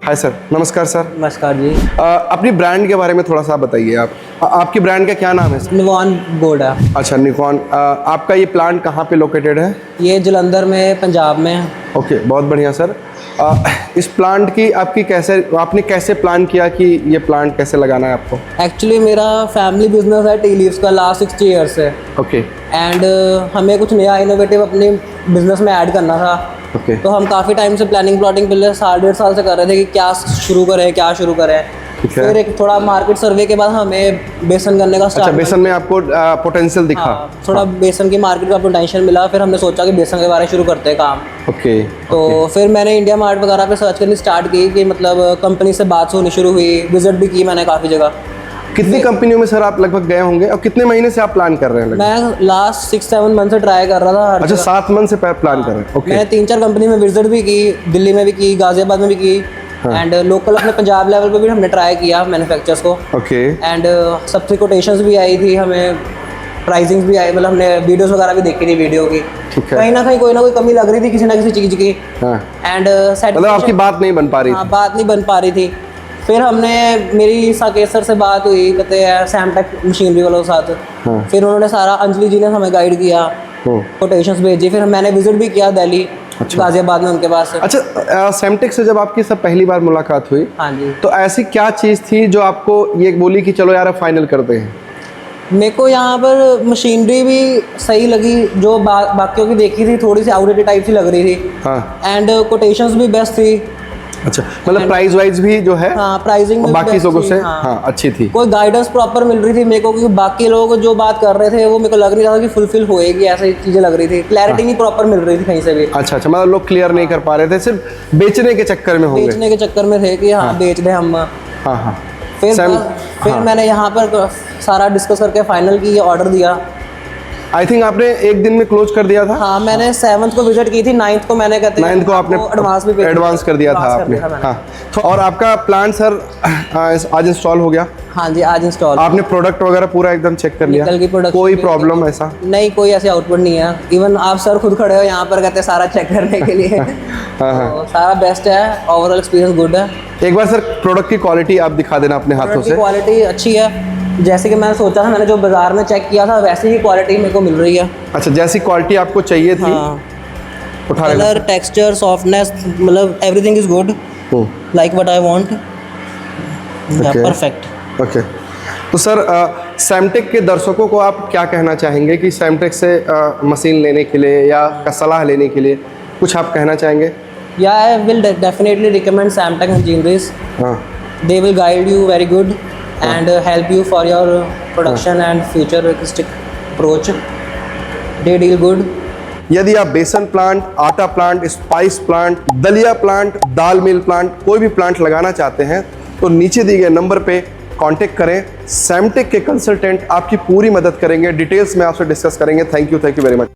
Hi sir, नमस्कार sir. नमस्कार जी। अपनी ब्रांड के बारे में थोड़ा सा बताइए आप। आपकी ब्रांड का क्या नाम है? निकॉन बोर्ड है। अच्छा, निकॉन। आपका ये प्लांट कहाँ पे लोकेटेड है? ये जलंधर में, पंजाब में है। ओके, बहुत बढ़िया सर। इस प्लांट की आपने कैसे प्लान किया कि ये प्लांट कैसे लगाना है आपको? एक्चुअली मेरा फैमिली बिजनेस है टी लीव्स का, लास्ट 60 ईयर्स से। ओके एंड हमें कुछ नया इनोवेटिव अपने बिजनेस में ऐड करना था। ओके। तो हम काफ़ी टाइम से प्लानिंग प्लॉटिंग पहले 1.5 साल से कर रहे थे कि क्या शुरू करें। ठीक है। फिर एक थोड़ा मार्केट सर्वे के बाद हमें बेसन करने का अच्छा, स्टार्ट। बेसन में आपको पोटेंशियल दिखा? थोड़ा बेसन की मार्केट का पोटेंशियल मिला, फिर हमने सोचा कि बेसन के बारे में शुरू करते हैं काम। ओके। तो फिर मैंने इंडिया मार्ट वगैरह पे सर्च करनी स्टार्ट की कि मतलब कंपनी से बात होनी शुरू हुई, विजिट भी की मैंने काफ़ी जगह। कितनी कंपनियों में सर आप लगभग गए होंगे और कितने महीने से आप प्लान कर रहे हैं लगभग? मैं लास्ट 6-7 मंथ से ट्राई कर रहा था हर अच्छा, जगह। 7 मंथ से प्लान कर रहे हैं। ओके। मैंने 3-4 कंपनी में विजिट भी की, दिल्ली में भी की, गाजियाबाद में भी की। एंड लोकल अपने पंजाब लेवल पे भी हमने ट्राई किया मैन्युफैक्चरर्स को। ओके। एंड सबसे कोटेशंस भी आई थी हमें, प्राइसिंग्स भी आई, मतलब हमने वीडियोस वगैरह भी देखी थी वीडियो की। ठीक है। कहीं ना कहीं कोई ना कोई कमी लग रही थी किसी ना किसी चीज़ की। हाँ। एंड मतलब आपकी बात नहीं बन पा रही थी? बात नहीं बन पा रही थी। फिर मेरी साकेत सर से बात हुई, कहते हैं सैमटेक मशीनरी वालों के साथ। हाँ। फिर उन्होंने सारा, अंजलि जी ने हमें गाइड किया, कोटेशंस भेजी। फिर मैंने विजिट भी किया दिल्ली, गाजियाबाद में उनके पास। अच्छा, सैमटेक से जब आपकी सब पहली बार मुलाकात हुई, हाँ जी, तो ऐसी क्या चीज़ थी जो आपको ये बोली कि चलो यार अब फाइनल करते हैं? मेरे को यहाँ पर मशीनरी भी सही लगी, जो बाकियों की देखी थी थोड़ी सी आउटडेटेड टाइप सी लग रही थी। हाँ। एंड कोटेशंस भी बेस्ट थी। अच्छा, मतलब प्राइस वाइज भी जो है, हाँ, प्राइसिंग में बाकी best लोगों थी, से हाँ। हाँ अच्छी थी। कोई गाइडेंस प्रॉपर मिल रही थी मेरे को, क्योंकि बाकी लोग जो बात कर रहे थे वो मेरे को लग नहीं रहा था कि फुलफिल होएगी, ऐसी चीज़ें लग रही थी। क्लैरिटी नहीं प्रॉपर मिल रही थी कहीं से भी। अच्छा, मतलब लोग क्लियर नहीं कर पा रहे थे, सिर्फ बेचने के चक्कर में होंगे। बेचने के चक्कर में थे कि हाँ बेच दें हम। हाँ हाँ। फिर मैंने यहाँ पर सारा डिस्कस करके फाइनल की, ऑर्डर दिया। आई थिंक आपने एक दिन में क्लोज कर दिया था? हाँ, मैंने 7th को विजिट की थी, 9th को मैंने कहते हैं 9th को आपने एडवांस कर दिया था आपने। हाँ। तो और आपका प्लान सर आज इंस्टॉल हो गया? हाँ जी, आज इंस्टॉल। आपने प्रोडक्ट वगैरह पूरा एकदम चेक कर लिया? कोई प्रॉब्लम ऐसा नहीं, कोई ऐसे आउटपुट नहीं है। इवन आप सर खुद खड़े हो यहाँ पर, कहते हैं सारा चेक करने के लिए। हाँ। सारा बेस्ट है, ओवरऑल एक्सपीरियंस गुड है। एक बार सर प्रोडक्ट की क्वालिटी आप दिखा देना अपने हाथों से। क्वालिटी अच्छी है, जैसे कि मैंने सोचा था, मैंने जो बाजार में चेक किया था वैसी ही क्वालिटी मेरे को मिल रही है। अच्छा, जैसी क्वालिटी आपको चाहिए थी? हाँ। उठा लेना। कलर, टेक्सचर, सॉफ्टनेस, मतलब everything is good, like what I want. Perfect. Okay. तो सर सैमटेक के दर्शकों को आप क्या कहना चाहेंगे कि सैमटेक से मशीन लेने के लिए या सलाह लेने के लिए कुछ आप कहना चाहेंगे? या I will definitely recommend Samtech engineers. हाँ। They will guide you very good and help you for your production and futuristic approach. They deal good. यदि आप बेसन प्लांट, आटा प्लांट, स्पाइस प्लांट, दलिया प्लांट, दाल मिल प्लांट, कोई भी प्लांट लगाना चाहते हैं तो नीचे दिए गए नंबर पे कांटेक्ट करें। सैमटेक के कंसल्टेंट आपकी पूरी मदद करेंगे, डिटेल्स में आपसे डिस्कस करेंगे। Thank you very much.